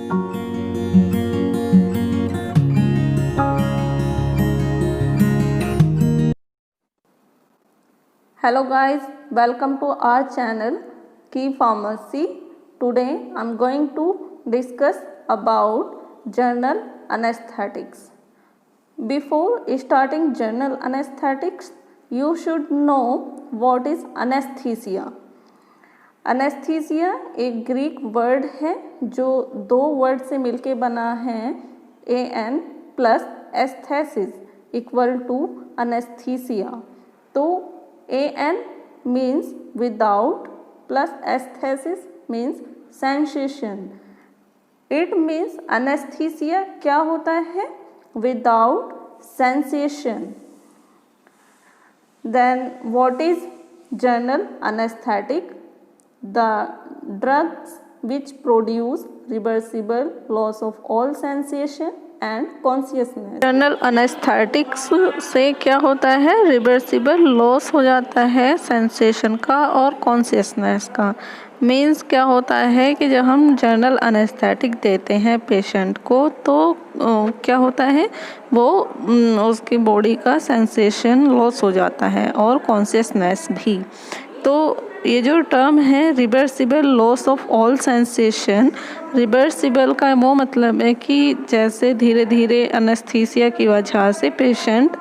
Hello guys, welcome to our channel Key Pharmacy. Today I am going to discuss about general anesthetics. Before starting general anesthetics, you should know what is anesthesia. Anesthesia एक Greek word है जो दो word से मिलके बना है, an plus aesthesis equal to anesthesia. तो an means without plus aesthesis means sensation. It means anesthesia क्या होता है? Without sensation. Then what is general anesthetic? The drugs which produce reversible loss of all sensation and consciousness. General anaesthetics से क्या होता है? Reversible loss हो जाता है सेंसेशन का और कॉन्शियसनेस का. मीन्स क्या होता है कि जब हम जनरल अनेस्थेटिक देते हैं पेशेंट को तो क्या होता है, वो उसकी बॉडी का सेंसेशन लॉस हो जाता है और कॉन्शियसनेस भी. तो ये जो टर्म है reversible loss of all sensation, reversible का वो मतलब है कि जैसे धीरे धीरे एनेस्थीसिया की वजह से पेशेंट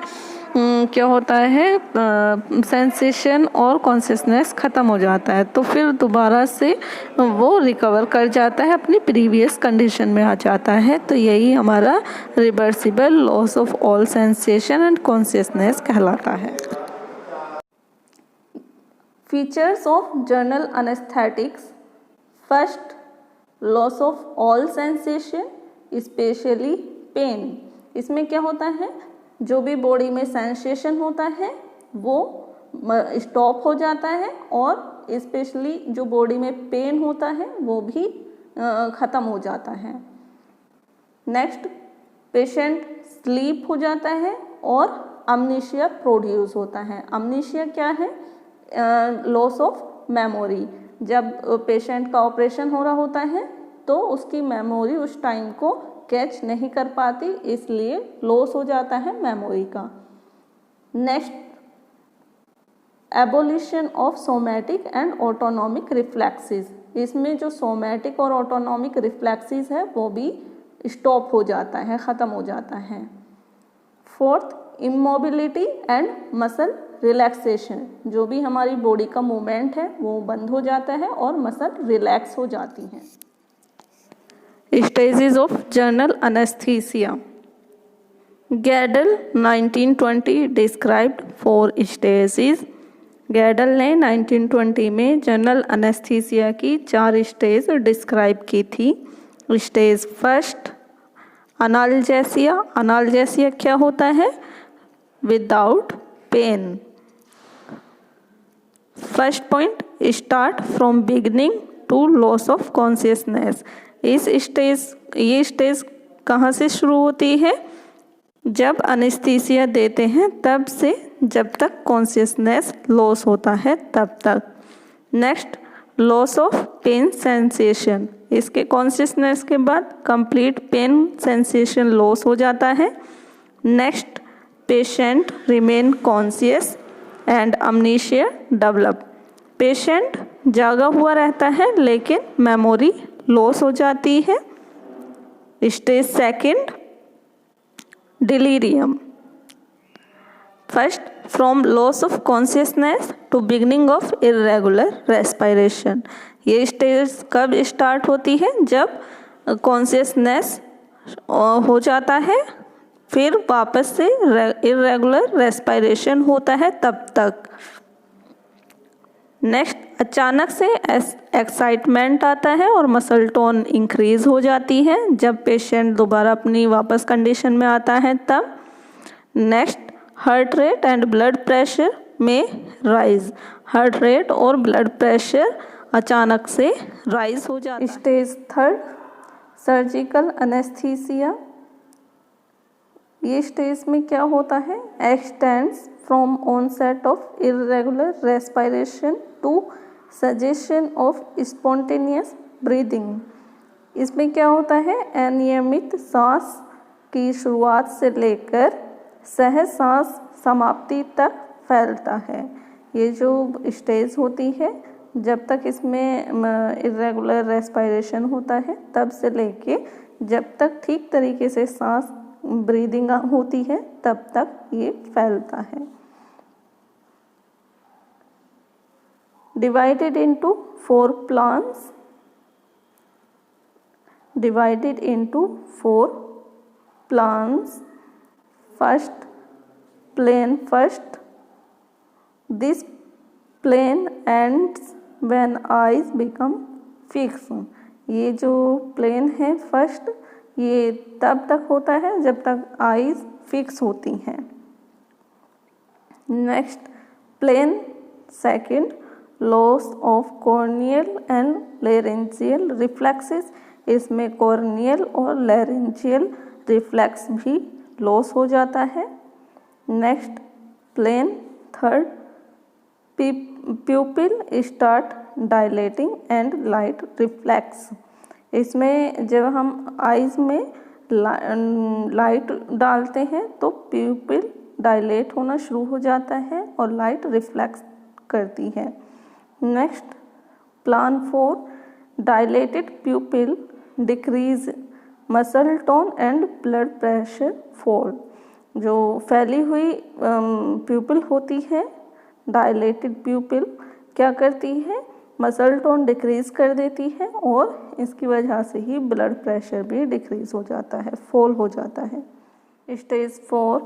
क्या होता है, सेंसेशन और कॉन्शियसनेस ख़त्म हो जाता है, तो फिर दोबारा से वो रिकवर कर जाता है, अपनी प्रीवियस कंडीशन में आ जाता है. तो यही हमारा reversible loss of all sensation and consciousness कहलाता है. Features of general anesthetics. First, loss of all sensation, especially pain. इसमें क्या होता है, जो भी बॉडी में सेंसेशन होता है वो स्टॉप हो जाता है और स्पेशली जो बॉडी में पेन होता है वो भी ख़त्म हो जाता है. नेक्स्ट, पेशेंट स्लीप हो जाता है और अमनीशिया प्रोड्यूस होता है. अमनीशिया क्या है? Loss of memory. जब पेशेंट का ऑपरेशन हो रहा होता है तो उसकी मेमोरी उस टाइम को कैच नहीं कर पाती, इसलिए लॉस हो जाता है मेमोरी का. Next, abolition of somatic and autonomic reflexes. इसमें जो सोमैटिक और ऑटोनॉमिक रिफ्लेक्सेस है वो भी स्टॉप हो जाता है, ख़त्म हो जाता है. Fourth, immobility and muscle relaxation. जो भी हमारी बॉडी का मूवमेंट है वो बंद हो जाता है और मसल रिलैक्स हो जाती हैं. Stages of general anaesthesia. Guedel 1920 described 4 stages. Guedel ने 1920 में जनरल एनेस्थीसिया की 4 स्टेज डिस्क्राइब की थी. Stage first, अनाल्जेसिया. अनाल्जेसिया क्या होता है? Without pain. First point, start from beginning to loss of consciousness. ये स्टेज कहाँ से शुरू होती है? जब अनेस्थीसिया देते हैं तब से जब तक कॉन्शियसनेस लॉस होता है तब तक. Next, loss of pain sensation. इसके कॉन्शियसनेस के बाद कंप्लीट पेन सेंसेशन लॉस हो जाता है. Next, patient remain conscious and अमनीशिया develop. Patient जागा हुआ रहता है लेकिन मेमोरी लॉस हो जाती है. Stage second, delirium. First, from loss of consciousness to beginning of irregular respiration. ये स्टेज कब स्टार्ट होती है? जब कॉन्शियसनेस हो जाता है फिर वापस से इर्रेगुलर रेस्पिरेशन होता है तब तक. नेक्स्ट, अचानक से एक्साइटमेंट आता है और मसल टोन इंक्रीज हो जाती है जब पेशेंट दोबारा अपनी वापस कंडीशन में आता है तब. Next, heart rate and blood pressure में राइज. हार्ट रेट और ब्लड प्रेशर अचानक से राइज हो जाता है. Stage third, surgical anaesthesia. ये स्टेज में क्या होता है? Extends from onset of irregular respiration to cessation of spontaneous breathing. इसमें क्या होता है, अनियमित सांस की शुरुआत से लेकर सहज सांस समाप्ति तक फैलता है। ये जो स्टेज होती है, जब तक इसमें इरेगुलर रेस्पिरेशन होता है तब से लेके जब तक ठीक तरीके से सांस ब्रीदिंग होती है तब तक ये फैलता है। Divided into 4 plans, divided into 4 plans. First plane first. This plane ends when eyes become fixed. ये जो प्लेन है फर्स्ट, ये तब तक होता है जब तक आईज फिक्स होती हैं। Next plane second, loss of corneal and laryngeal reflexes. इसमें कॉर्नियल और लैरेंजियल रिफ्लेक्स भी लॉस हो जाता है। Next plane third, pupil start dilating and light reflex. इसमें जब हम आईज में लाइट डालते हैं तो प्यूपिल डायलेट होना शुरू हो जाता है और लाइट रिफ्लेक्स करती है। Next plan 4, dilated प्यूपिल decrease muscle tone and blood pressure fall. जो फैली हुई प्यूपिल होती है, डायलेटेड प्यूपिल क्या करती है, मसल टोन डिक्रीज कर देती है और इसकी वजह से ही ब्लड प्रेशर भी डिक्रीज हो जाता है, फॉल हो जाता है। Stage 4,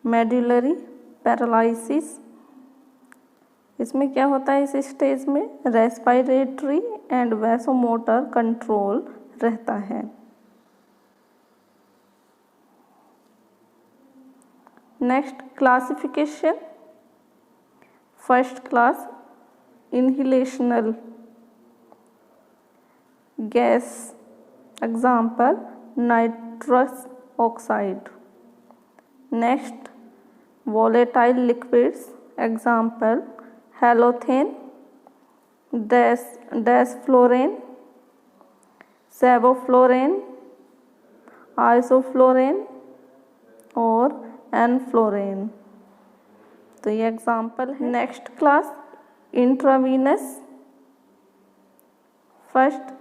medullary paralysis. इसमें क्या होता है, इस स्टेज में रेस्पिरेटरी एंड वैसोमोटर कंट्रोल रहता है। Next classification, first class inhalational gas, example nitrous oxide. Next volatile liquids, example halothane, desflurane, sevoflurane, isoflurane और एनफ्लोरेन। तो ये एग्जाम्पल है। Next class intravenous, first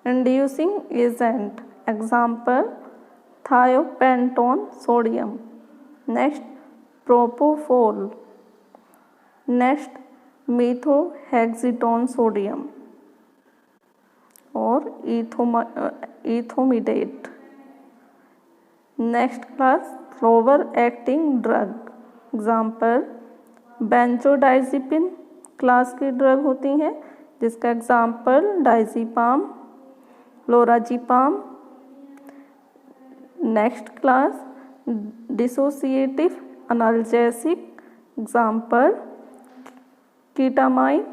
inducing agent, example thiopentone sodium. Next propofol. Next methohexitone sodium और etomidate. Next class slower acting drug, example benzodiazepine class की drug होती हैं जिसका example diazepam, lorazepam. Next class dissociative analgesic, example ketamine.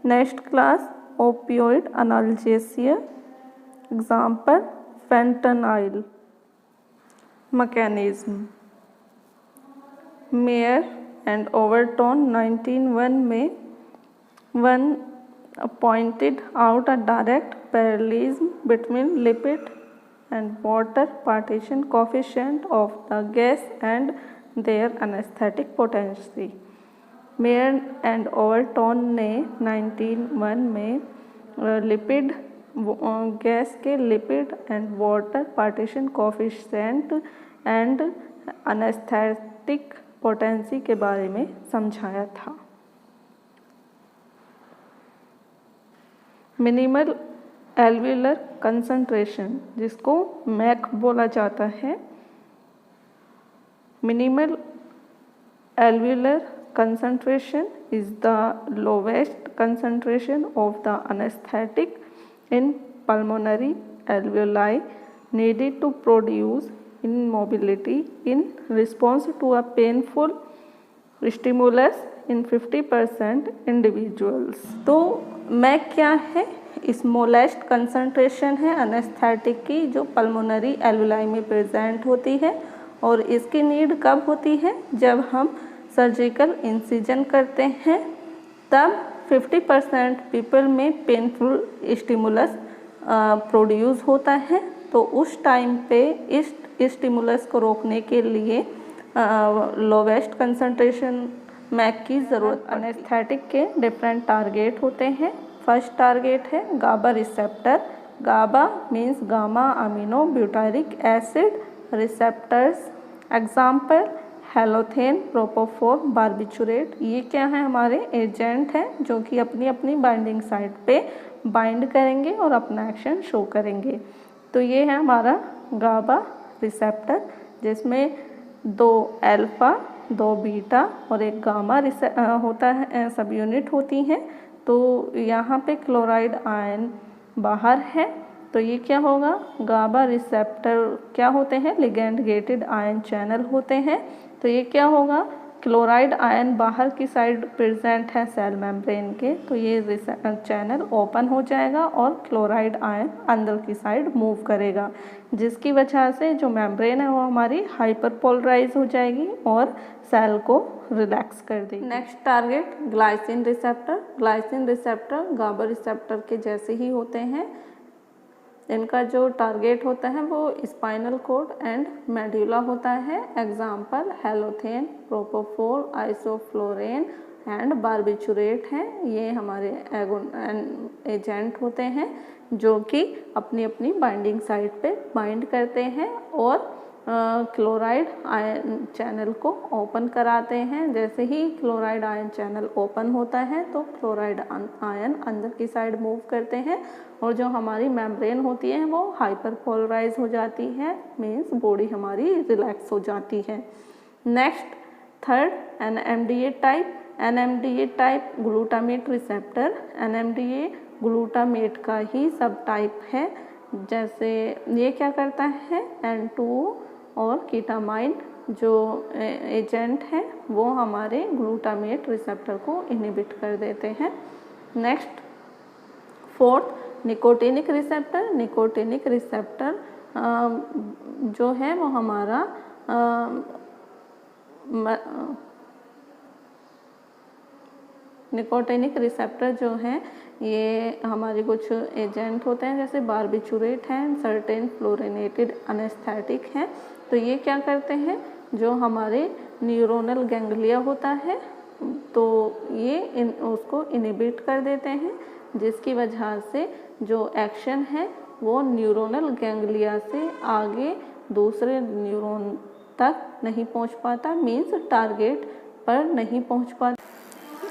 Next class opioid analgesia, example फेंटनाइल। Mechanism, mayor and overtone 1901 में pointed out a direct parallelism between lipid and water partition coefficient of the gas and their anesthetic potency। Meyer and Overton ने 1901 में lipid gas के lipid and water partition coefficient and anaesthetic potency के बारे में समझाया था। Minimal alveolar concentration, जिसको MAC बोला जाता है। Minimal alveolar concentration is the lowest concentration of the anesthetic in pulmonary alveoli needed to produce immobility in response to a painful stimulus in 50% individuals। तो मैक क्या है, स्मॉलेस्ट कंसंट्रेशन है anaesthetic की जो पल्मोनरी एल्वुलाई में present होती है और इसकी नीड कब होती है, जब हम सर्जिकल इंसिजन करते हैं तब 50% पीपल में पेनफुल स्टिमुलस प्रोड्यूस होता है, तो उस टाइम पे इस स्टिमुलस को रोकने के लिए लोवेस्ट कंसंट्रेशन मैक की ज़रूरत। एनेस्थेटिक के डिफरेंट टारगेट होते हैं। फर्स्ट टारगेट है GABA receptor. GABA means gamma amino butyric acid receptors. Example halothane, propofol, barbiturate. ये क्या है, हमारे एजेंट हैं जो कि अपनी अपनी बाइंडिंग साइट पे बाइंड करेंगे और अपना एक्शन शो करेंगे। तो ये है हमारा गाबा रिसेप्टर, जिसमें 2 अल्फ़ा, 2 बीटा और एक गामा होता है, सब यूनिट होती हैं। तो यहाँ पे क्लोराइड आयन बाहर है, तो ये क्या होगा, गाबा रिसेप्टर क्या होते हैं, लिगेंड गेटेड आयन चैनल होते हैं। तो ये क्या होगा, क्लोराइड आयन बाहर की साइड प्रेजेंट है सेल मेम्ब्रेन के, तो ये चैनल ओपन हो जाएगा और क्लोराइड आयन अंदर की साइड मूव करेगा, जिसकी वजह से जो मेम्ब्रेन है वो हमारी हाइपरपोलराइज हो जाएगी और सेल को रिलैक्स कर देगी। Next target glycine receptor. Glycine receptor GABA receptor के जैसे ही होते हैं। इनका जो टारगेट होता है वो स्पाइनल कॉर्ड एंड मेडुला होता है। Example halothane, propofol, isoflurane and barbiturate हैं। ये हमारे एजेंट होते हैं जो कि अपनी अपनी बाइंडिंग साइट पे बाइंड करते हैं और क्लोराइड आयन चैनल को ओपन कराते हैं। जैसे ही क्लोराइड आयन चैनल ओपन होता है तो क्लोराइड आयन अंदर की साइड मूव करते हैं और जो हमारी मेम्ब्रेन होती है वो हाइपरपोलराइज हो जाती है, मीन्स बॉडी हमारी रिलैक्स हो जाती है। Next third NMDA type. NMDA type glutamate receptor. NMDA glutamate का ही सब टाइप है। जैसे ये क्या करता है, N2 और कीटामाइन जो एजेंट हैं वो हमारे ग्लूटामेट रिसेप्टर को इनहिबिट कर देते हैं। Next fourth nicotinic receptor. Nicotinic receptor जो है वो हमारा निकोटिनिक रिसेप्टर जो है ये हमारे कुछ एजेंट होते हैं, जैसे बारबिचुरेट हैं, सर्टेन फ्लोरिनेटेड एनेस्थेटिक हैं। तो ये क्या करते हैं, जो हमारे न्यूरोनल गैंग्लिया होता है तो ये उसको इनहिबिट कर देते हैं, जिसकी वजह से जो एक्शन है वो न्यूरोनल गैंग्लिया से आगे दूसरे न्यूरॉन तक नहीं पहुंच पाता, मीन्स टारगेट पर नहीं पहुंच पाता,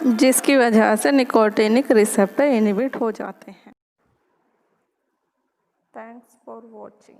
जिसकी वजह से निकोटिनिक रिसेप्टर इनहिबिट हो जाते हैं। Thanks for watching.